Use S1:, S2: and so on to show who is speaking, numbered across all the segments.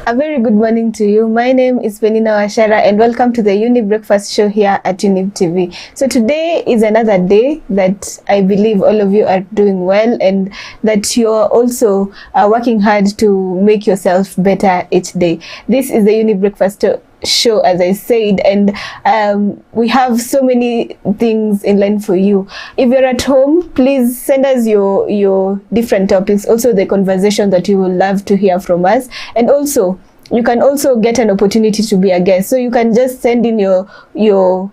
S1: A very good morning to you. My name is Peninah Wachera and welcome to the Younib Breakfast Show here at Younib TV. So today is another day that I believe all of you are doing well and that you're also working hard to make yourself better each day. This is the Younib Breakfast Show, as I said, and we have so many things in line for you. If you're at home, please send us your different topics, also the conversation that you will love to hear from us, and also you can also get an opportunity to be a guest. So you can just send in your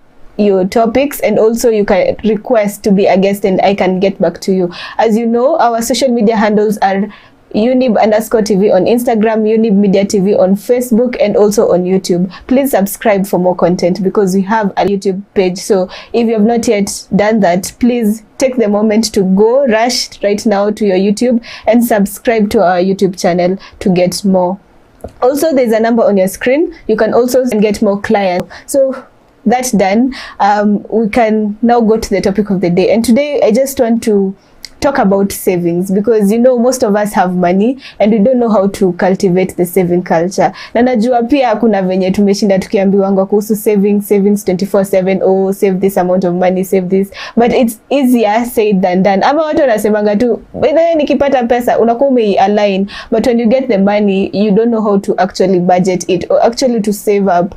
S1: topics, and also you can request to be a guest and I can get back to you. As you know, our social media handles are Younib_TV on Instagram, Younib Media TV on Facebook, and also on YouTube. Please subscribe for more content because we have a YouTube page. So if you have not yet done that, please take the moment to rush right now to your YouTube and subscribe to our YouTube channel to get more. Also, there's a number on your screen. You can also get more clients. So that's done. We can now go to the topic of the day. And today I just want to talk about savings, because you know most of us have money and we don't know how to cultivate the saving culture. Na najua pia kuna venye tumeshinda tukiambiwa kuhusu savings 24/7, oh save this amount of money, save this, but it's easier said than done. Ama watu wanasemanga tu nikipata pesa unakuwa umealign, but when you get the money you don't know how to actually budget it or actually to save up.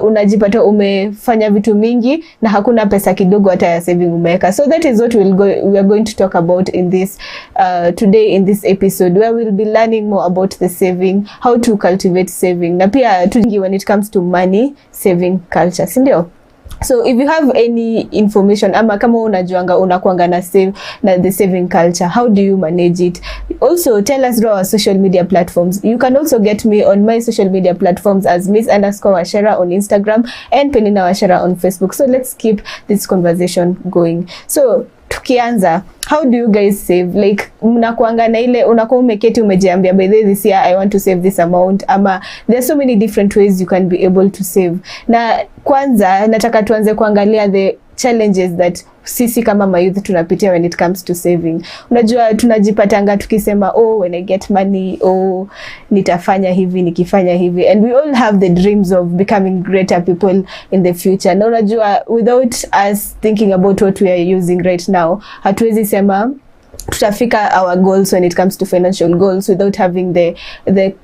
S1: Unajipata umefanya vitu mingi na hakuna pesa kidogo hata ya saving umeweka. So that is what we are going to talk about in this today in this episode, where we'll be learning more about the saving, how to cultivate saving, na pia when it comes to money saving culture, sindio? So if you have any information ama kama unajuanga unakuanga na the saving culture, how do you manage it? Also tell us through our social media platforms. You can also get me on my social media platforms as Miss_Wachera on Instagram and Peninah Wachera on Facebook. So let's keep this conversation going. So tukianza, how do you guys save? Like mnakuanga na ile unakuwa umeketi umejiambia by this year I want to save this amount, ama there's so many different ways you can be able to save. Na kwanza nataka tuanze kuangalia the challenges that sisi kama mayouth tunapitia when it comes to saving. Unajua tunajipatanga tukisema when I get money, nitafanya hivi nikifanya hivi, and we all have the dreams of becoming greater people in the future. Na unajua without us thinking about what we are using right now, hatuwezi sema tutafika our goals when it comes to financial goals without having the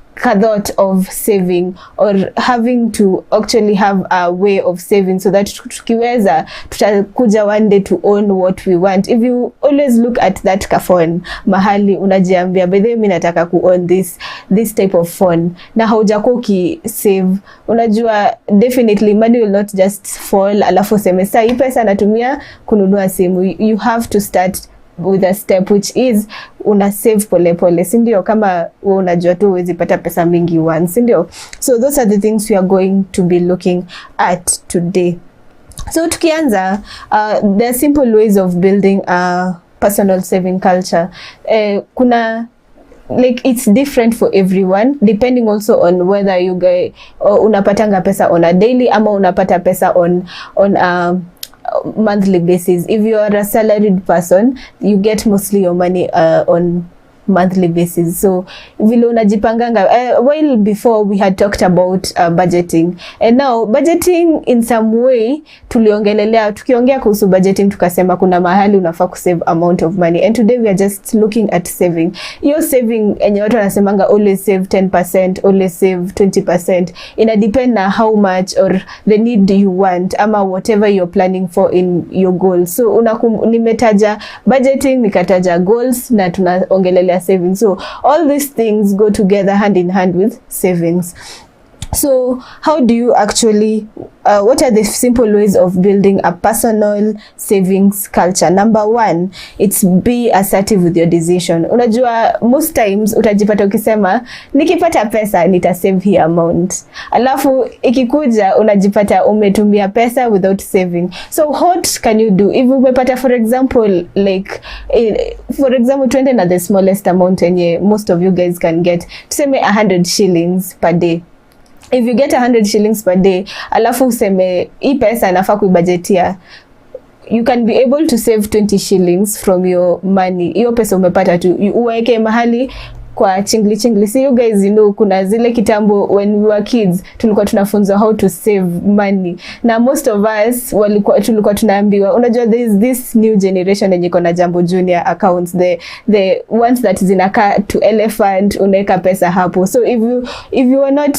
S1: thought of saving or having to actually have a way of saving, so that tukiweza tutakuja one day to own what we want. If you always look at that phone mahali unajiambia by the way mimi nataka ku own this type of phone, na haujakuwa ukisave, unajua definitely money will not just fall alafu sema sasa hii pesa natumia kununua simu. You have to start with a step, which is una save pole pole, sindio? Kama unajua tu huwezi pata pesa mingi once, sindio? So those are the things we are going to be looking at today. So tukianza, there are simple ways of building a personal saving culture. Kuna like it's different for everyone depending also on whether you guys unapatanga pesa on a daily ama unapata pesa on monthly basis. If you are a salaried person, you get mostly your money on monthly basis. So vile unajipanganga, while before we had talked about budgeting, and now budgeting in some way tukiongea kuhusu budgeting tukasema kuna mahali unafaa kusave amount of money, and today we are just looking at saving. Your saving enye watu wanasemanga always save 10%, always save 20%, ina depend na how much or the need you want ama whatever you're planning for in your goals. So nimetaja budgeting, nikataja goals, na tunaongelelea saving. So all these things go together hand in hand with savings. So how do you actually what are the simple ways of building a personal savings culture? Number one, it's be assertive with your decision. Unajua most times utajipata ukisema nikipata pesa nita save hii amount, alafu ikikuja unajipata umetumia pesa without saving. So what can you do if umepata for example twende na the smallest amount yenye most of you guys can get, tuseme 100 shillings per day. If you get 100 shillings per day, alafu useme hii pesa nafaa kuibudgetia, you can be able to save 20 shillings from your money. Hiyo pesa umepata tu uweke mahali kwa chingli chingli. See you guys, you know, kuna zile kitambo when we were kids tulikuwa tunafunzwa how to save money. Na most of us tulikuwa tunaambiwa, unajua there is this new generation yenye iko na Jambo Junior accounts, the ones that zinakaa to elephant, unaweka pesa hapo. So if you are not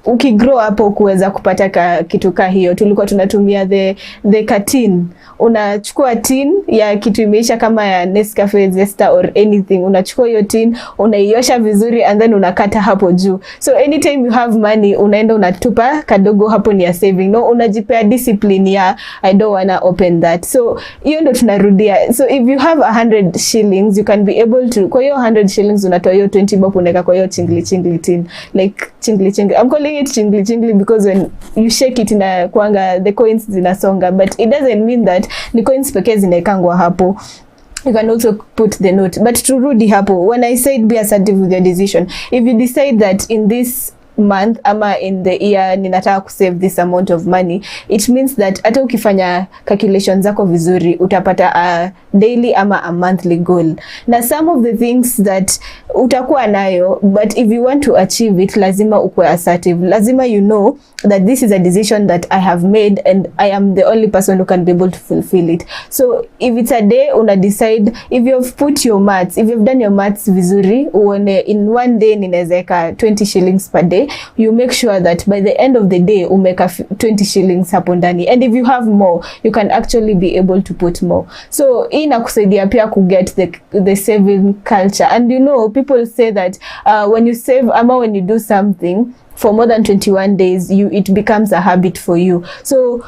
S1: ukigrow hapo kuweza kupata kitu ka hiyo, tulikuwa tunatumia the carton. Unachukua tin ya kitu imeisha kama ya Nescafe, Zesta or anything, unachukua hiyo tin, unaiosha vizuri and then unakata hapo juu. So anytime you have money, unaenda unatupa kadogo hapo ni ya saving. No, unajipea discipline ya I don't wanna open that. So hiyo ndo tunarudia. So if you have 100 shillings, you can be able to, kwa hiyo 100 shillings unatoa hiyo 20 bob unaweka kwa hiyo chingli chingli tin. Like chingli chingli. I'm calling it chingli chingli because when you shake it ina kuanga the coins zinasonga, but it doesn't mean that ni coins pekee zinaekangwa hapo. You can also put the note. But turudi hapo, when I said be assertive with your decision, if you decide that in this month ama in the year ninataka kusave this amount of money, it means that hata ukifanya calculations zako vizuri utapata a daily ama a monthly goal. Na some of the things that utakuwa nayo, but if you want to achieve it, lazima ukue assertive. Lazima you know that this is a decision that I have made and I am the only person who can be able to fulfill it. So if it's a day, una decide, if you've put your maths, if you've done your maths vizuri, uone in one day ninaweza 20 shillings per day, you make sure that by the end of the day umeka 20 shillings hapo ndani. And if you have more, you can actually be able to put more. So hii inakusaidia pia ku get the saving culture. And you know, people say that when you save ama when you do something for more than 21 days, it becomes a habit for you. So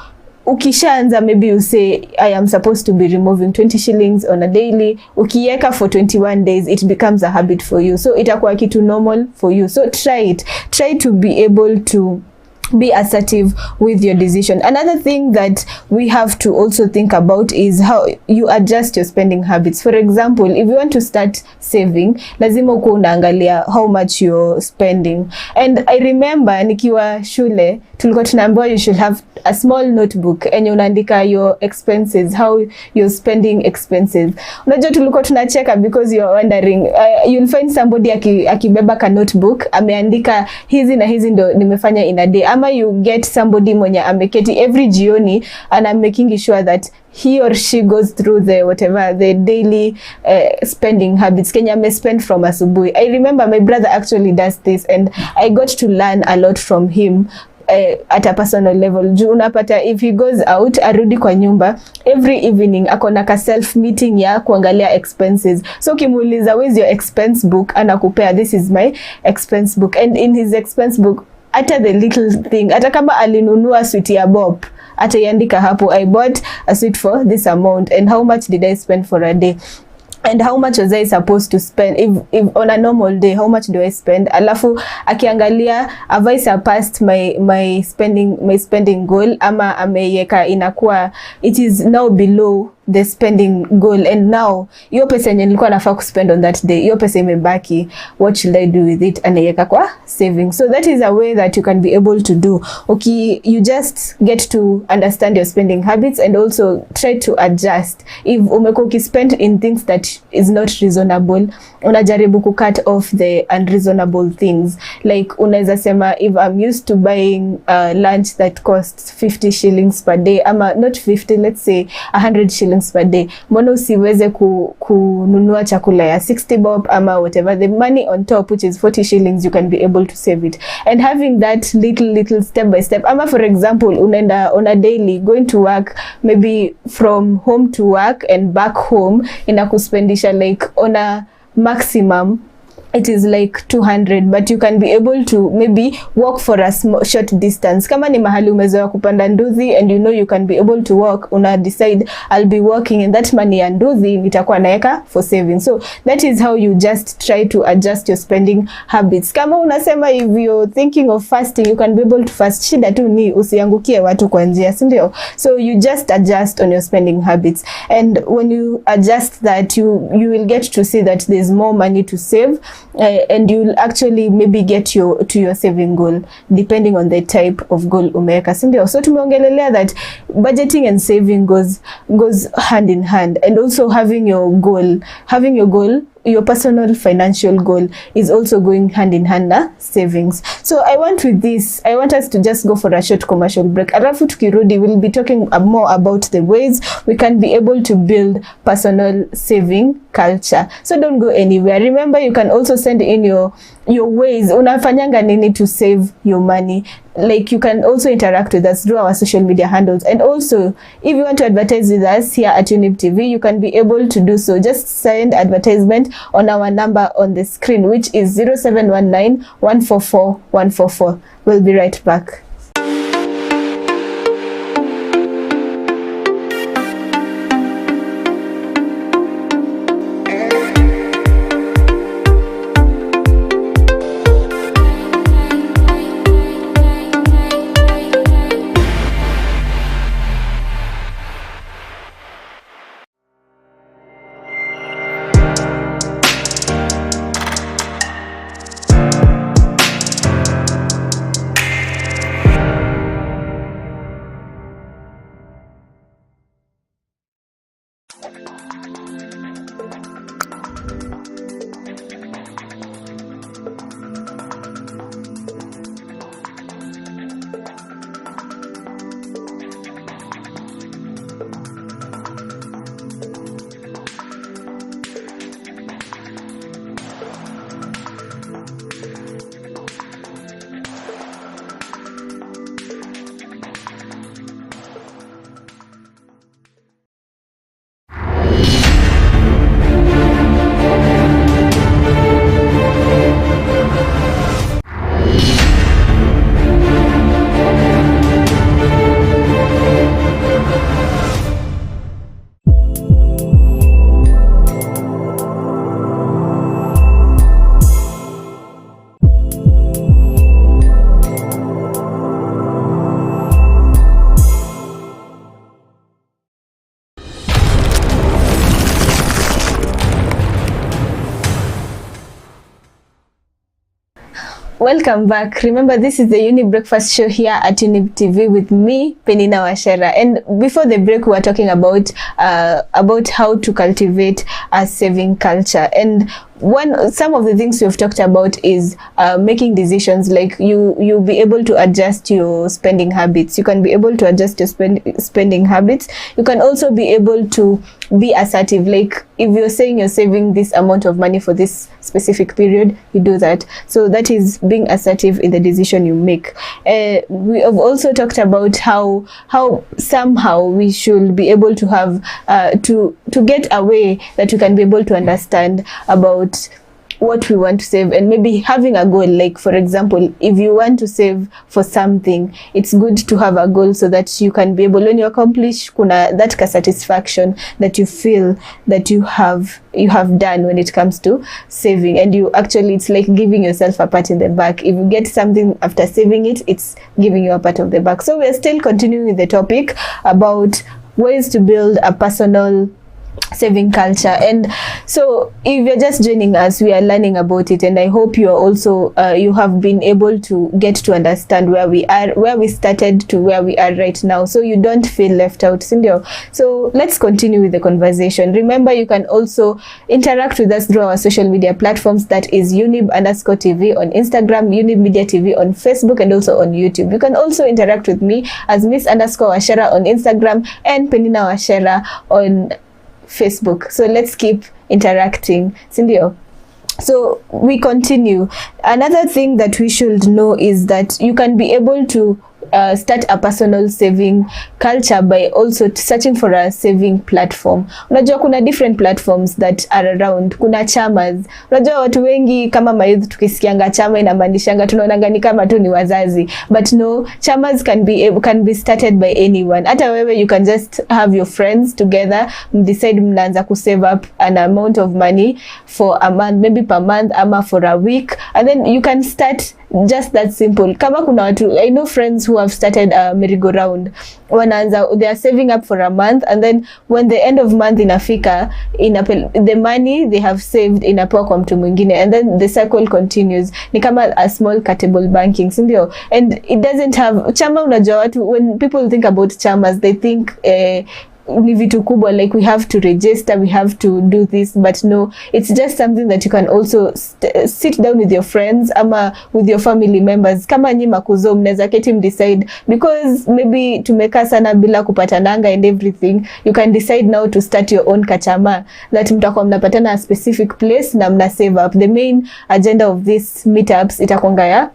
S1: ukishaanza, maybe you say I am supposed to be removing 20 shillings on a daily. Ukiweka for 21 days, it becomes a habit for you. So itakuwa kitu normal for you. So try to be able to be assertive with your decision. Another thing that we have to also think about is how you adjust your spending habits. For example, if you want to start saving, lazima uko unaangalia how much you're spending. And I remember nikiwa shule tulikuwa tunaambiwa you should have a small notebook and unaandika your expenses, how you're spending expenses. Unajua tulikuwa tunacheka because you're wondering, you'll find somebody akibeba ka notebook ameandika hizi na hizi ndo nimefanya in a day. Ama you get somebody mwenye ameketi every jioni and I'm making sure that he or she goes through the daily spending habits. Kenya may spend from asubuhi. I remember my brother actually does this and I got to learn a lot from him at a personal level. Juu unapata if he goes out, arudi kwa nyumba, every evening akona ka self meeting ya kuangalia expenses. So kimuuliza where's your expense book, anakupea this is my expense book. And in his expense book, hata the little thing, hata kama alinunua sweet ya Bob, ataiandika hapo, I bought a sweet for this amount and how much did I spend for a day. And how much was I supposed to spend if on a normal day, how much do I spend? Alafu akiangalia, have I surpassed my spending goal ama ameyeka inakuwa it is now below the spending goal, and now hiyo pesa yenye nilikuwa nafaa kuspend on that day, hiyo pesa imebaki, what should I do with it? Anaiweka kwa saving. So that is a way that you can be able to do. Okay, you just get to understand your spending habits and also try to adjust. If umekuwa ukispend in things that is not reasonable, unajaribu ku cut off the unreasonable things. Like unaweza sema if I'm used to buying lunch that costs 50 shillings per day, ama not 50, let's say 100 shillings per day, mbona usiweze kununua chakula ya 60 bob ama whatever, the money on top which is 40 shillings, you can be able to save it. And having that little step by step, ama for example unaenda on a daily going to work, maybe from home to work and back home, inakuspendisha like on a maximum it is like 200, but you can be able to maybe walk for a short distance. Kama ni mahali umezoea kupanda nduthi and you know you can be able to walk, una decide I'll be walking and that money ya nduthi nitakuwa naeka for saving. So that is how you just try to adjust your spending habits. Kama unasema if you're thinking of fasting, you can be able to fast. Shida tu ni usiangukie watu kwa njia, si ndio? So you just adjust on your spending habits, and when you adjust that, you will get to see that there's more money to save. And you will actually maybe get to your saving goal depending on the type of goal umeweka, si ndio? So tumeongelelea that budgeting and saving goes hand in hand, and also having your goal your personal financial goal is also going hand in hand na savings. So I want us to just go for a short commercial break. Alafu tukirudi, we'll be talking more about the ways we can be able to build personal saving culture. So don't go anywhere. Remember, you can also send in your ways unafanyanga nini to save your money. Like, you can also interact with us through our social media handles, and also if you want to advertise with us here at Younib TV, you can be able to do so. Just send advertisement on our number on the screen, which is 0719 144 144. We'll be right back. Welcome back. Remember, this is the Younib Breakfast Show here at Younib TV with me, Peninah Wachera. And before the break, we were talking about how to cultivate a saving culture. And some of the things we've talked about is making decisions. Like, you'll be able to adjust your spending habits. You can be able to adjust your spending habits. You can also be able to be assertive. Like, if you're saying you're saving this amount of money for this specific period, you do that. So that is being assertive in the decision you make. We have also talked about how somehow we should be able to have to get a way that you can be able to understand about what we want to save, and maybe having a goal. Like, for example, if you want to save for something, it's good to have a goal so that you can be able, when you accomplish, kuna that satisfaction that you feel that you have done when it comes to saving. And you actually, it's like giving yourself a pat in the back. If you get something after saving it, it's giving you a pat on the back. So we're still continuing with the topic about ways to build a personal saving culture. And so if you're just joining us, we are learning about it, and I hope you are also you have been able to get to understand where we started to where we are right now, so you don't feel left out, Cindy. So let's continue with the conversation. Remember, you can also interact with us through our social media platforms. That is Younib_TV on Instagram, Younib Media TV on Facebook, and also on YouTube. You can also interact with me as Miss_Wachera on Instagram and Peninah Wachera on Facebook. So let's keep interacting, Cindy. So we continue. Another thing that we should know is that you can be able to start a personal saving culture by also searching for a saving platform. Unajua kuna different platforms that are around. Kuna chamas. Unajua watu wengi kama mayouth tukisikianga chama inamaanishanga tunaonanga ni kama tu ni wazazi. But no, chamas can be started by anyone. Hata wewe, you can just have your friends together, decide mnaanza ku save up an amount of money for a month, maybe per month ama for a week, and then you can start just that simple. Kama kuna watu, I know friends who have started a merry-go-round. They are saving up for a month, and then when the end of month inafika, the money they have saved inapewa kwa mtu mwingine, and then the cycle continues. Ni kama a small cartable banking, sindio? And it doesn't have chama. Unajua watu, when people think about chamas, they think ni vitu kubwa, like we have to register, we have to do this, but no, it's just something that you can also sit down with your friends ama with your family members. Kama nyi makuzo mnaweza keti decide, because maybe tumekaa sana bila kupatananga and everything, you can decide now to start your own kachama that mtakuwa mnapatana a specific place na mna save up. The main agenda of these meetups itakuwa ya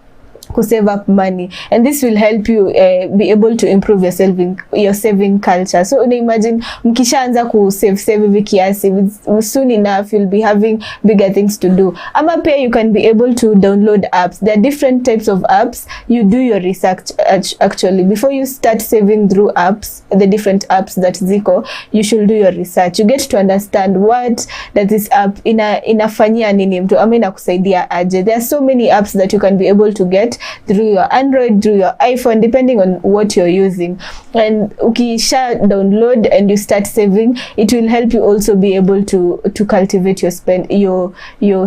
S1: ku save up money, and this will help you be able to improve your saving culture. So una imagine mkishaanza ku save hivi kiasi, soon enough you'll be having bigger things to do. Ama pia you can be able to download apps. There are different types of apps. You do your research actually before you start saving through apps, the different apps that ziko, you should do your research. You get to understand what does this app inafanyia nini mtu ama inakusaidia aje. There are so many apps that you can be able to get through your Android, through your iPhone, depending on what you're using. And ukisha download and you start saving, it will help you also be able to cultivate your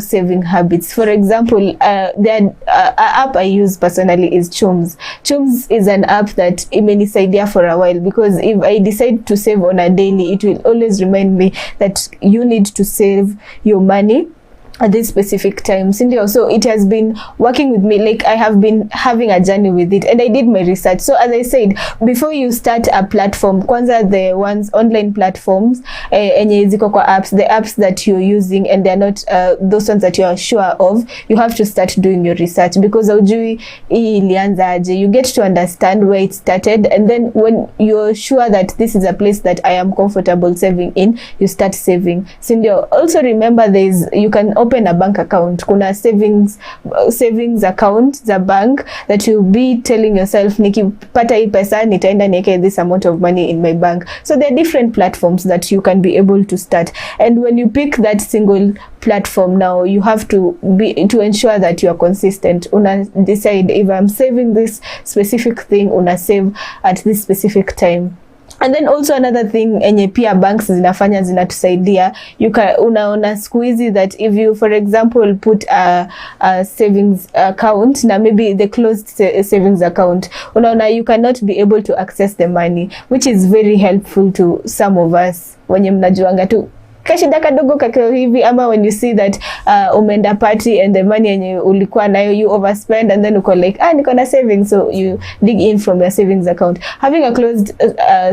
S1: saving habits. For example, the app I use personally is Chums. Chums is an app that imenisaidia for a while, because if I decide to save on a daily, it will always remind me that you need to save your money at this specific time. Sindio, so it has been working with me, like I have been having a journey with it, and I did my research. So as I said, before you start a platform, kwanza the ones online platforms enye ziko kwa apps, the apps that you're using and they're not those ones that you are sure of, you have to start doing your research, because aujui hii ilianza aje. You get to understand where it started, and then when you're sure that this is a place that I am comfortable saving in, you start saving. Sindio, also remember you can open a bank account. Kuna savings account za bank that you'll be telling yourself, nikipata hii pesa nitaenda niweke this amount of money in my bank. So there are different platforms that you can be able to start, and when you pick that single platform, now you have to ensure that you are consistent. Una decide, if I'm saving this specific thing, una save at this specific time. And then also another thing enye pia banks zinafanya zinatusaidia, unaona siku hizi that if you for example put a savings account, na maybe the closed savings account, unaona you cannot be able to access the money, which is very helpful to some of us wenye mnajuanga tu kashida kadogo kakeo hivi, ama when you see that umeenda party and the money yenye ulikuwa nayo you overspend, and then uko like niko na savings, so you dig in from your savings account. Having a closed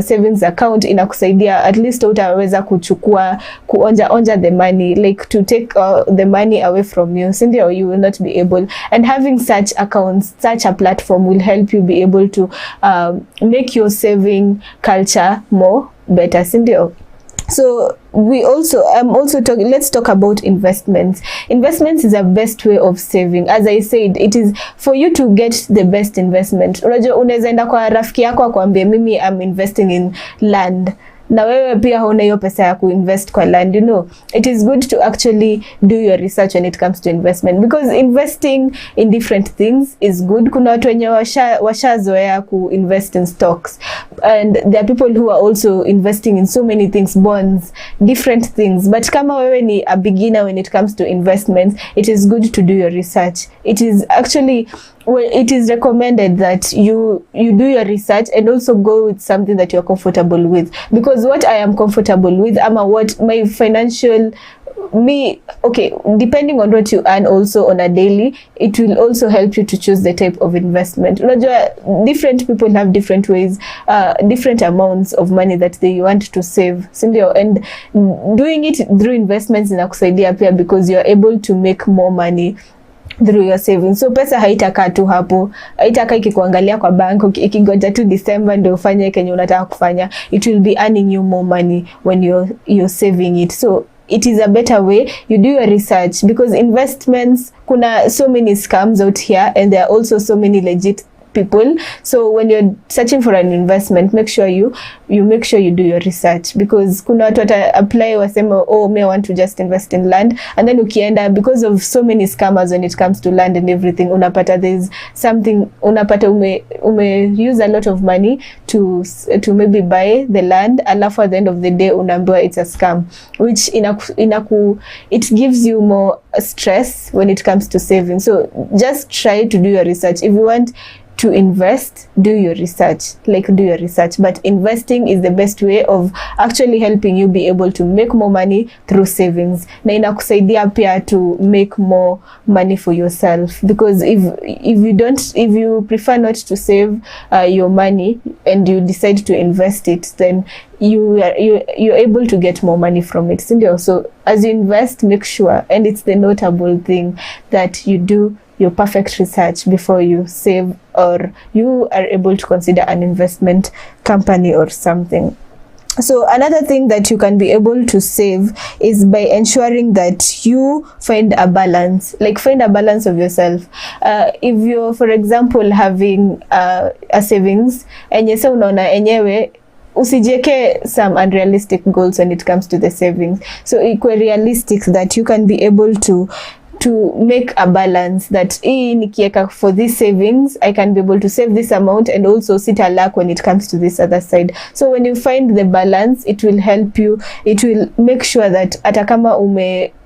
S1: savings account inakusaidia, at least utaweza kuchukua kuonja the money, like to take the money away from you, sindio, you will not be able. And having such accounts, such a platform will help you be able to make your saving culture more better, sindio. So let's talk about investments. Investments is the best way of saving. As I said, it is for you to get the best investment. Unajua unaweza enda kwa rafiki yako akwambie mimi I'm investing in land, na wewe pia huna hiyo pesa ya kuinvest kwa land. You know, it is good to actually do your research when it comes to investment, because investing in different things is good. Kuna watu wenye washazoea kuinvest in stocks, and there are people who are also investing in so many things, bonds, different things. But kama wewe ni a beginner when it comes to investments, it is good to do your research. It is actually it is recommended that you do your research and also go with something that you're comfortable with, because what I am comfortable with, ama what my financial depending on what you earn also on a daily, it will also help you to choose the type of investment. Unajua different people have different ways, different amounts of money that they want to save, sindio, and doing it through investments inakusaidia pia, because you are able to make more money through your savings. So pesa haitakaa tu hapo, haitakaa ikikuangalia kwa bank ikingoja tu December ndio ufanye kenye unataka kufanya. It will be earning you more money when you're saving it. So it is a better way. You do your research, because investments, kuna so many scams out here, and there are also so many legit people. So when you're searching for an investment, make sure you do your research, because kuna watu wata apply wasema I want to just invest in land, and then ukienda, because of so many scammers when it comes to land and everything, unapata there's something, unapata ume use a lot of money to maybe buy the land, alafu at the end of the day unaambiwa it's a scam, which it gives you more stress when it comes to saving. So just try to do your research. If you want to invest, do your research. But investing is the best way of actually helping you be able to make more money through savings, na inakusaidia pia to make more money for yourself, because if you prefer not to save your money and you decide to invest it, then you're able to get more money from it. So as you invest, make sure, and it's the notable thing, that you do your perfect research before you save, or you are able to consider an investment company or something. So another thing that you can be able to save is by ensuring that you find a balance, find a balance of yourself. If you're, for example, having a savings, enye sa unaona enyewe usijeke some unrealistic goals when it comes to the savings. So equally realistic, that you can be able to make a balance, that nikieka for this savings, I can be able to save this amount and also sit a lack when it comes to this other side. So when you find the balance, it will help you, it will make sure that hata kama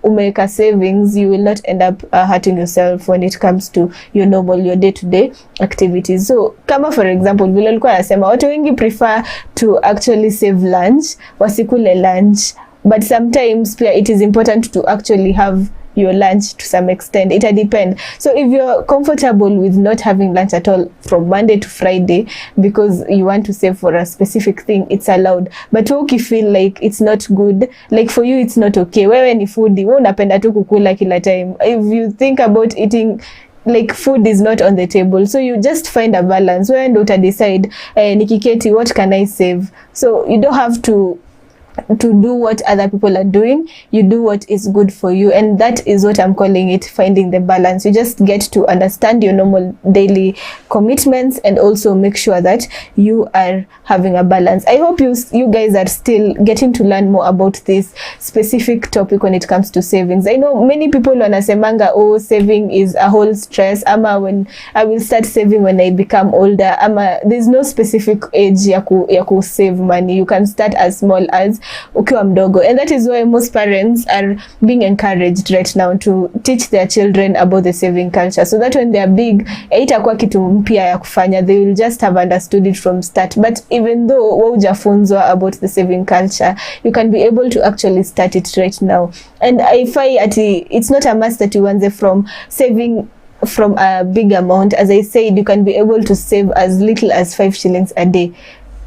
S1: umeka savings, you will not end up hurting yourself when it comes to your day-to-day activities. So kama for example, vile nilikuwa nasema, watu wengi prefer to actually save lunch, wasikule lunch, but sometimes it is important to actually have your lunch to some extent. It depends. So if you're comfortable with not having lunch at all from Monday to Friday because you want to save for a specific thing, it's allowed. But if you feel like it's not good, like for you it's not okay, wewe ni foodie, wewe unapenda tu kukula kila time, if you think about eating, like food is not on the table, so you just find a balance where ndo uta decide nikiketi, what can I save? So you don't have to do what other people are doing, you do what is good for you, and that is what I'm calling it, finding the balance. You just get to understand your normal daily commitments and also make sure that you are having a balance. I hope you guys are still getting to learn more about this specific topic when it comes to savings. I know many people wanasemanga, oh, saving is a whole stress, ama when I will start saving when I become older, ama there's no specific age ya ku save money. You can start as small as ukiwa mdogo, and that is why most parents are being encouraged right now to teach their children about the saving culture, so that when they are big, itakuwa kitu mpya ya kufanya, they will just have understood it from start. But even though hujafunzwa about the saving culture, you can be able to actually start it right now. And I find it's not a must that you anze from saving from a big amount. As I said, you can be able to save as little as 5 shillings a day,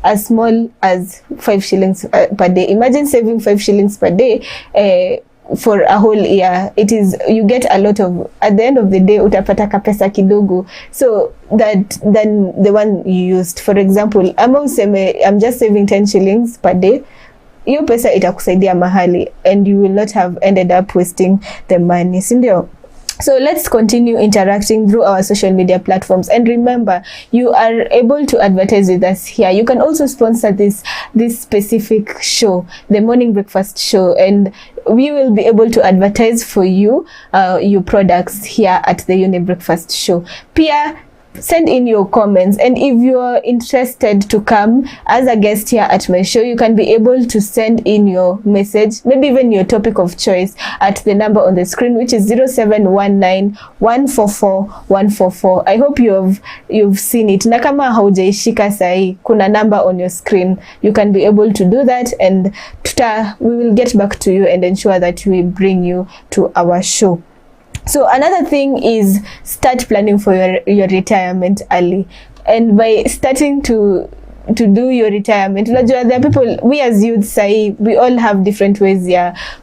S1: as small as 5 shillings per day. Imagine saving 5 shillings per day for a whole year. You get a lot of, at the end of the day utapata kapesa kidogo, so that then the one you used. For example, I'm just saving 10 shillings per day, hiyo pesa itakusaidia mahali and you will not have ended up wasting the money, sindio? So let's continue interacting through our social media platforms. And remember, you are able to advertise with us here. You can also sponsor this specific show, the Morning Breakfast Show, and we will be able to advertise for you your products here at the Younib Breakfast Show. Pia, send in your comments, and if you're interested to come as a guest here at my show, you can be able to send in your message, maybe even your topic of choice, at the number on the screen, which is 0719 144 144. I hope you've seen it. Na kama haujaishika sahi, kuna number on your screen, you can be able to do that, and we will get back to you and ensure that we bring you to our show. So another thing is start planning for your retirement early. And by starting to do your retirement, there are people, we as youth we all have different ways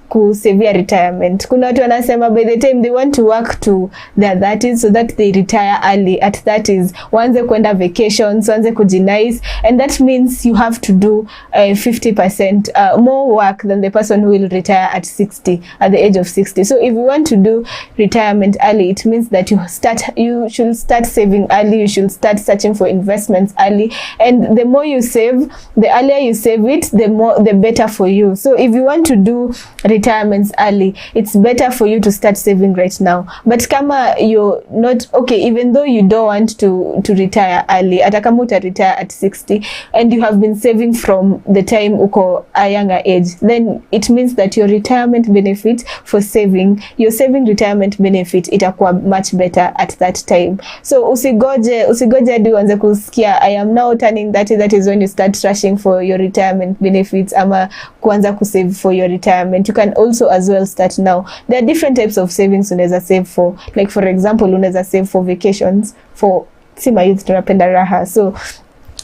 S1: kusavia retirement. Kuna watu wanasema by the time they want to work to their 30s so that they retire early at 30s, wanze kwenda vacations, wanze kujinice, and that means you have to do 50% more work than the person who will retire at 60, at the age of 60. So if you want to do retirement early, it means that you should start saving early, you should start searching for investments early, and the more you save, the earlier you save it, the better for you. So if you want to do retirements early, it's better for you to start saving right now. But kama you're not okay, even though you don't want to retire early, hata kama uta retire at 60 and you have been saving from the time uko a younger age, then it means that your retirement benefit for saving, your saving retirement benefit itakuwa much better at that time. So usigoje hadi uanze kusikia I am now turning 30, that is when you start rushing for your retirement benefits ama kuanza kusave for your retirement. You can also as well start now. There are different types of savings unaweza save for. Like for example, unaweza save for vacations, for sima youth tunapenda raha. So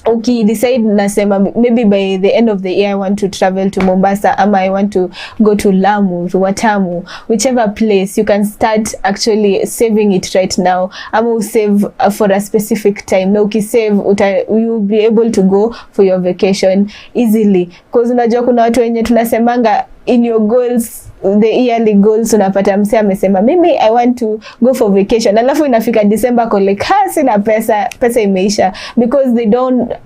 S1: okay, decide nasema maybe by the end of the year I want to travel to Mombasa, ama I want to go to Lamu, to Watamu, whichever place, you can start actually saving it right now. Ama save for a specific time. Na ukisave you'll be able to go for your vacation easily, because unajua kuna watu wenye tunasemanga in your goals, the yearly goals, unapata mse amesema mimi I want to go for vacation, alafu inafika December ko like sina pesa imeisha, because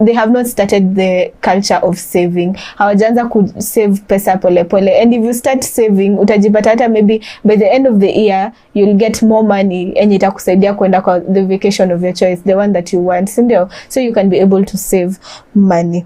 S1: they have not started the culture of saving. Hawajaanza ku save pesa pole pole, and if you start saving utajipata hata maybe by the end of the year you'll get more money and itakusaidia kwenda kwa the vacation of your choice, the one that you want, sindio? So you can be able to save money.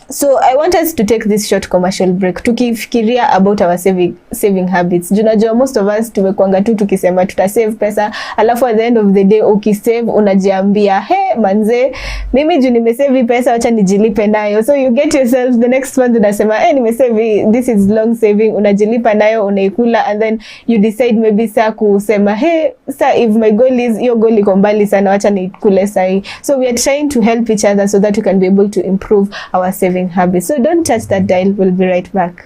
S1: So I want us to take this short commercial break tukifikiria about our saving habits. Junajua most of us tumekuanga tu tukisema tutasave pesa, alafu at the end of the day ukisave unajiambia he manze mimi juu nimesave pesa acha nijilipe nayo. So you get yourself the next month unasema nimesave, this is long saving, unajilipa nayo unaikula, and then you decide maybe saa kusema if my goal is your goal iko mbali sana acha nikule sahi. So we are trying to help each other so that we can be able to improve our saving habits. So don't touch that dial. We'll be right back.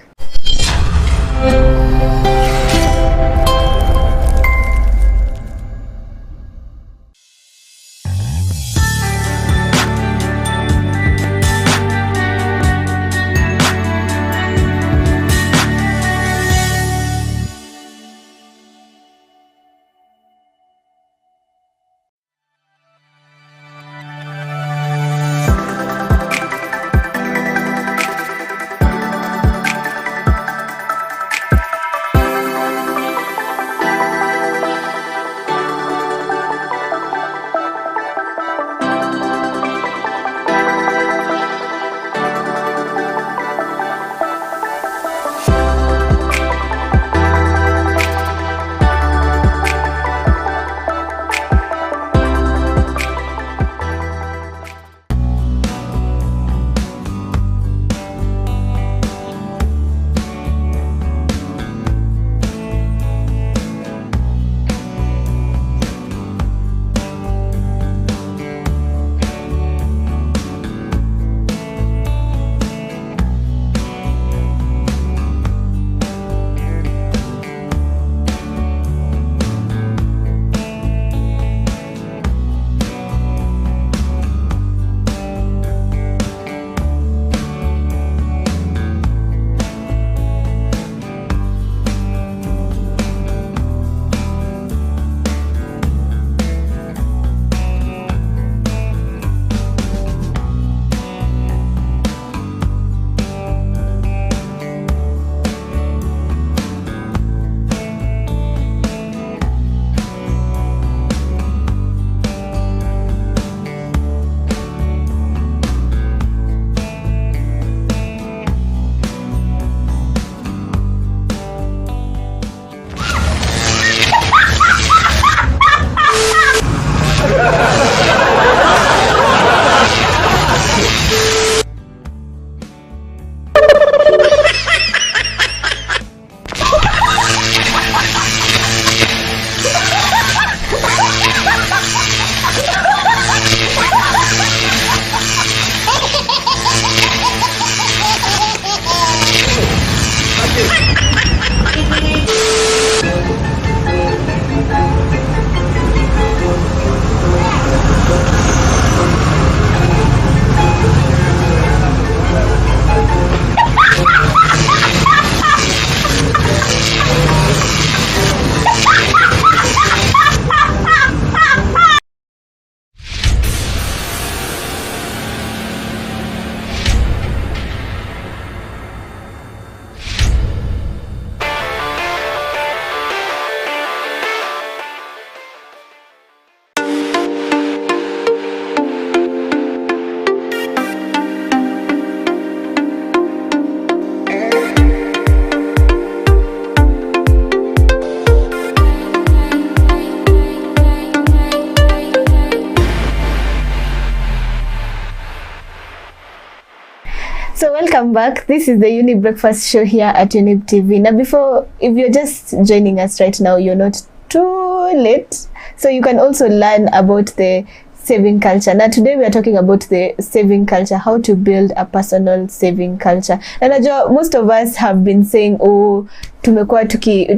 S1: Welcome back. This is the Younib Breakfast Show here at Younib TV. Now before, if you're just joining us right now, you're not too late. So you can also learn about the saving culture. Now today we are talking about the saving culture, how to build a personal saving culture. And najua most of us have been saying, oh, tumekuwa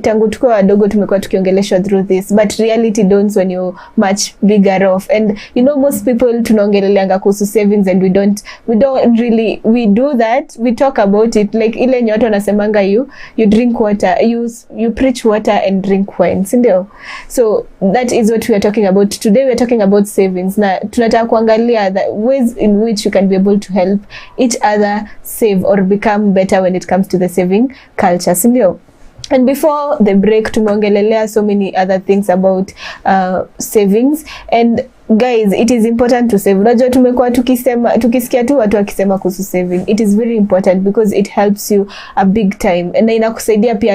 S1: tangu tukiwa wadogo tumekuwa tukiongeleshwa through this, but reality dawns when you're much bigger off. And you know, most people tunaongeleleanga kuhusu savings and we don't really, we do that, we talk about it like ile nyoto nasemanga you drink water, you preach water and drink wine, sindio? So that is what we are talking about today. We are talking about savings. Na tunataka kuangalia the ways in which you can be able to help each other save or become better when it comes to the saving culture, sindio? And before the break, tumeongelelea so many other things about savings. And guys, it is important to save. Unajua tumekuwa tukisikia tu watu wakisema kuhusu saving. It is very important because it helps you a big time. And inakusaidia pia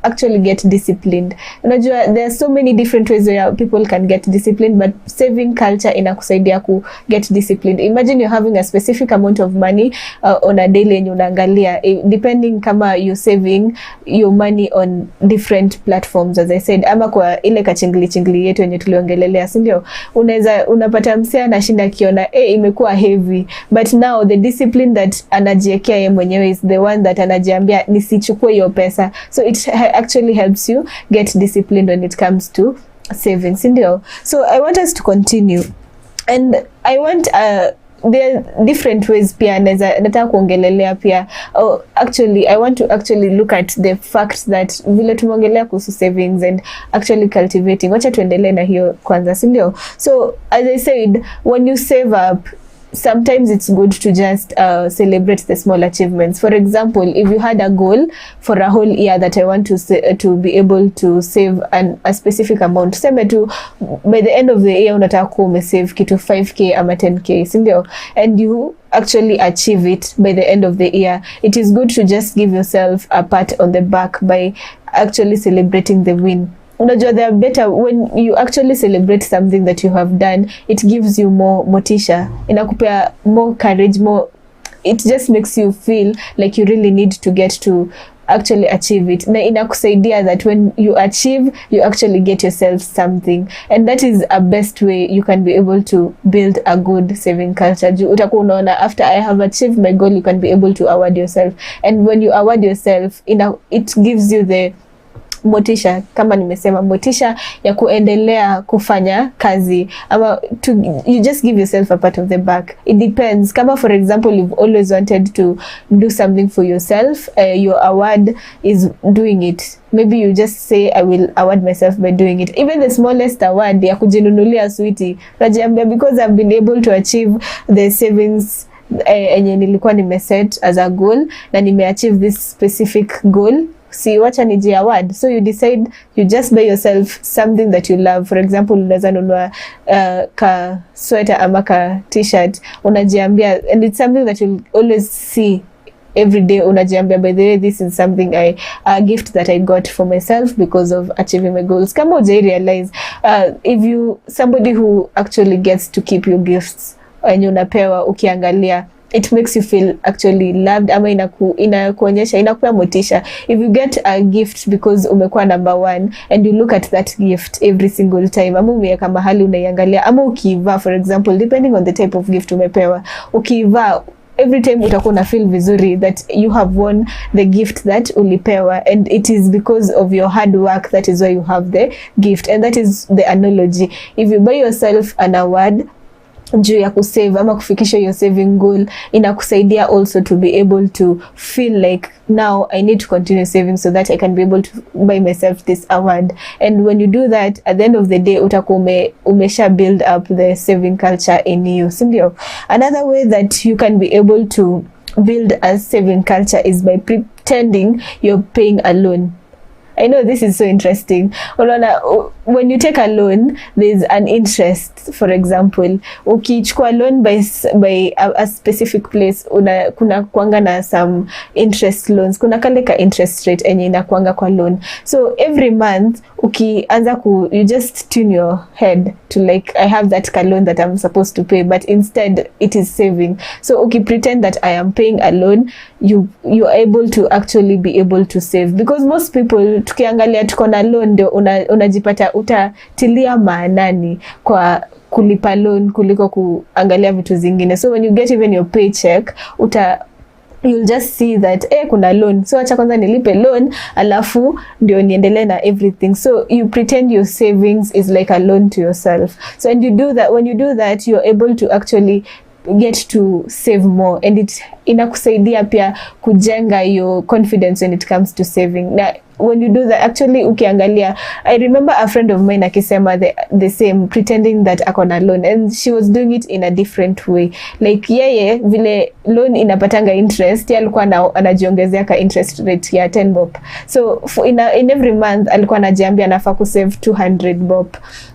S1: actually get disciplined. Unajua there are so many different ways where people can get disciplined, but saving culture inakusaidia ku get disciplined. Imagine you're having a specific amount of money on a daily and unaangalia, depending kama you're saving your money on different platforms, as I said, ama kwa ile kachingli yetu yenye tuliongelelea, sindio? Unapata msea anashinda kiona imekuwa heavy, but now the discipline that anajiekea yeye mwenyewe is the one that anajiambia nisichukue hiyo pesa. So it actually helps you get disciplined when it comes to savings, ndio? So I want us to continue, and I want there are different ways pia nataka kuongelelea pia. Actually I want to actually look at the fact that vile tumeongelea kuhusu savings and actually cultivating. Wacha tuendelee na hiyo kwanza, si ndio? So as I said, when you save up, sometimes it's good to just celebrate the small achievements. For example, if you had a goal for a whole year that I want to be able to save a specific amount, sema tu by the end of the year unataka kuwa umesave kitu 5k ama 10k, sindio? And you actually achieve it by the end of the year, it is good to just give yourself a pat on the back by actually celebrating the win. Unajua they are better when you actually celebrate something that you have done. It gives you more motisha, inakupea more courage, it just makes you feel like you really need to get to actually achieve it. Na inakusaidia that when you achieve, you actually get yourself something, and that is a best way you can be able to build a good saving culture. Utakuwa unaona after I have achieved my goal, you can be able to award yourself, and when you award yourself, it gives you the motisha, kama nimesema, motisha ya kuendelea kufanya kazi, ama you just give yourself a pat of the back. It depends. Kama for example you've always wanted to do something for yourself, your award is doing it. Maybe you just say I will award myself by doing it. Even the smallest award ya kujinunulia sweetie, najiambia because I've been able to achieve the savings enye nilikuwa nimeset as a goal na nimeachieve this specific goal, si wacha niji award. So you decide, you just buy yourself something that you love. For example, unaweza nunua ka sweater ama ka t-shirt, unajiambia, and it's something that you'll always see every day, unajiambia, by the way, this is something a gift that I got for myself because of achieving my goals. Kama ujai realize, if you somebody who actually gets to keep your gifts and unapewa, ukiangalia, it makes you feel actually loved, ama inakuonyesha, inakupea motisha. If you get a gift because umekuwa number 1 and you look at that gift every single time, ama umeweka mahali unaiangalia, ama ukiivaa, for example, depending on the type of gift umepewa, ukiivaa every time utakuwa na feel vizuri that you have won the gift that ulipewa, and it is because of your hard work. That is why you have the gift, and that is the analogy. If you buy yourself an award juu ya kusave ama kufikisha your saving goal, inakusaidia also to be able to feel like now I need to continue saving so that I can be able to buy myself this award. And when you do that, at the end of the day, utakuwa umesha build up the saving culture in you, sindio? Another way that you can be able to build a saving culture is by pretending you're paying a loan. I know this is so interesting. When you take a loan, there's an interest. For example, ukichukua loan by a specific place, kuna kuanga na some interest loans. Kuna kale ka interest rate enye inakuanga kwa loan. So every month, ukianza you just tune your head to like, I have that car loan that I'm supposed to pay, but instead it is saving. So pretend that I am paying a loan, you're able to actually be able to save, because most people tukiangalia tuko na loan ndio unajipata utatilia maanani kwa kulipa loan kuliko kuangalia vitu zingine. So when you get even your paycheck, you'll just see that kuna loan, so acha kwanza nilipe loan alafu ndio niendelee na everything. So you pretend your savings is like a loan to yourself. So when you do that you're able to actually get to save more, and it inakusaidia pia kujenga your confidence when it comes to saving. Na when you do that, actually ukiangalia, I remember a friend of mine akisema the same, pretending that akona loan, and she was doing it in a different way. Like yeye vile loan inapatanga interest, alikuwa anajiongezea ka interest rate ya 10 bob. So in every month alikuwa anajiambia anafaa ku save 200 bob.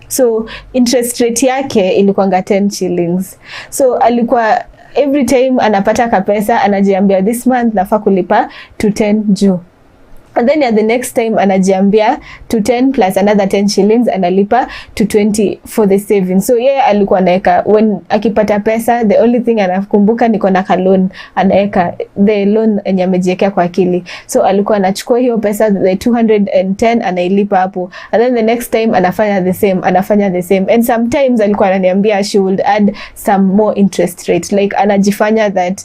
S1: So interest rate yake ilikuwanga 10 shillings. So alikuwa every time anapata kapesa anajiambia this month nafaa kulipa 210 juu. And then the next time anajiambia 210 plus another 10 shillings analipa 220 for the saving. So alikuwa anaeka, when akipata pesa, the only thing anakumbuka niko na ka loan, anaeka the loan enye amejiwekea kwa akili. So alikuwa anachukua hiyo pesa, the 210 anailipa hapo, and then the next time anafanya the same. And sometimes alikuwa ananiambia she would add some more interest rate, like anajifanya that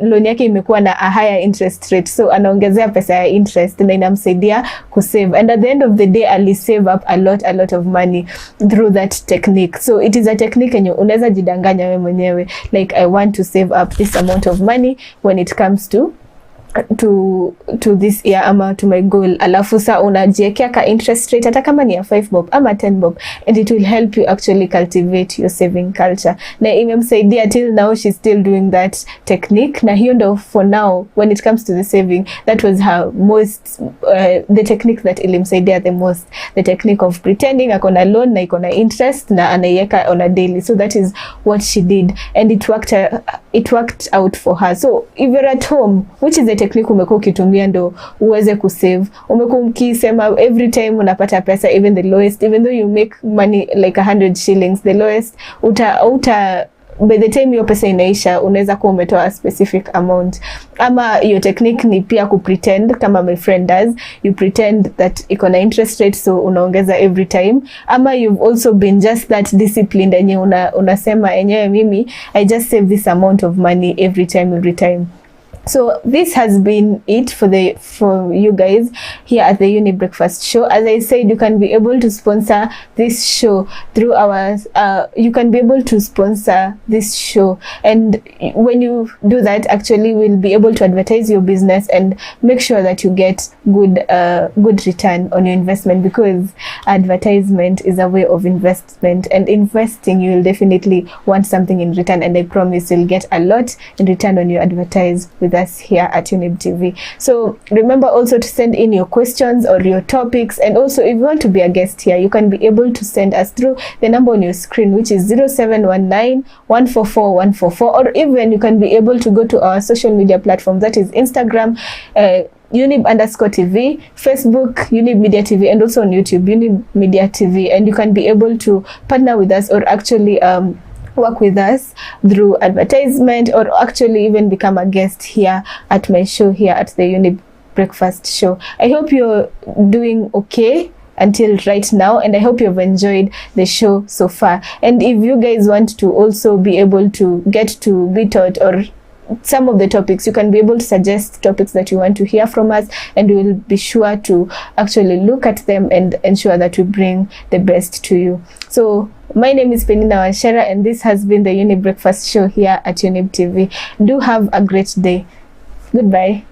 S1: loan yake imekuwa na a higher interest rate, so anaongezea pesa ya interest na inamsaidia kusave. And at the end of the day ali save up a lot of money through that technique. So it is a technique yenye unaweza jidanganya wewe mwenyewe, like I want to save up this amount of money when it comes to this year ama to my goal, alafu sa unajiekea ka interest rate hata kama ni ya 5 bob ama 10 bob, and it will help you actually cultivate your saving culture. Na imemsaidia till now, she's still doing that technique, na hiyo ndo for now when it comes to the saving, that was her most the technique that ilimsaidia the most, the technique of pretending akona loan na ikona interest na anaiweka on a daily. So that is what she did, and it worked out for her. So if you're at home, which is the technique umekuwa ukitumia ndo uweze kusave, umekuwa ukisema every time unapata pesa, even the lowest, even though you make money like 100 shillings, the lowest by the time your pesa inaisha unaweza kuwa umetoa a specific amount. Ama your technique ni pia kupretend, kama my friend does, you pretend that iko na interest rate, so unaongeza every time. Ama you've also been just that disciplined enye unasema enyewe mimi I just save this amount of money every time. So this has been it for you guys here at the Younib Breakfast Show. As I said, you can be able to sponsor this show through this show, and when you do that, actually we'll be able to advertise your business and make sure that you get good return on your investment, because advertisement is a way of investment, and investing you will definitely want something in return, and I promise you'll get a lot in return when you advertise with us here at Younib TV. So remember also to send in your questions or your topics, and also if you want to be a guest here, you can be able to send us through the number on your screen, which is 0719 144 144, or even you can be able to go to our social media platforms, that is Instagram Younib_TV, Facebook Younib Media TV, and also on YouTube Younib Media TV, and you can be able to partner with us or actually work with us through advertisement, or actually even become a guest here at my show here at the Younib Breakfast Show. I hope you're doing okay until right now, and I hope you've enjoyed the show so far. And if you guys want to also be able to get to be taught or some of the topics, you can be able to suggest topics that you want to hear from us, and we will be sure to actually look at them and ensure that we bring the best to you. So my name is Peninah Wachera, and this has been the Younib Breakfast Show here at Younib TV. Do have a great day. Goodbye.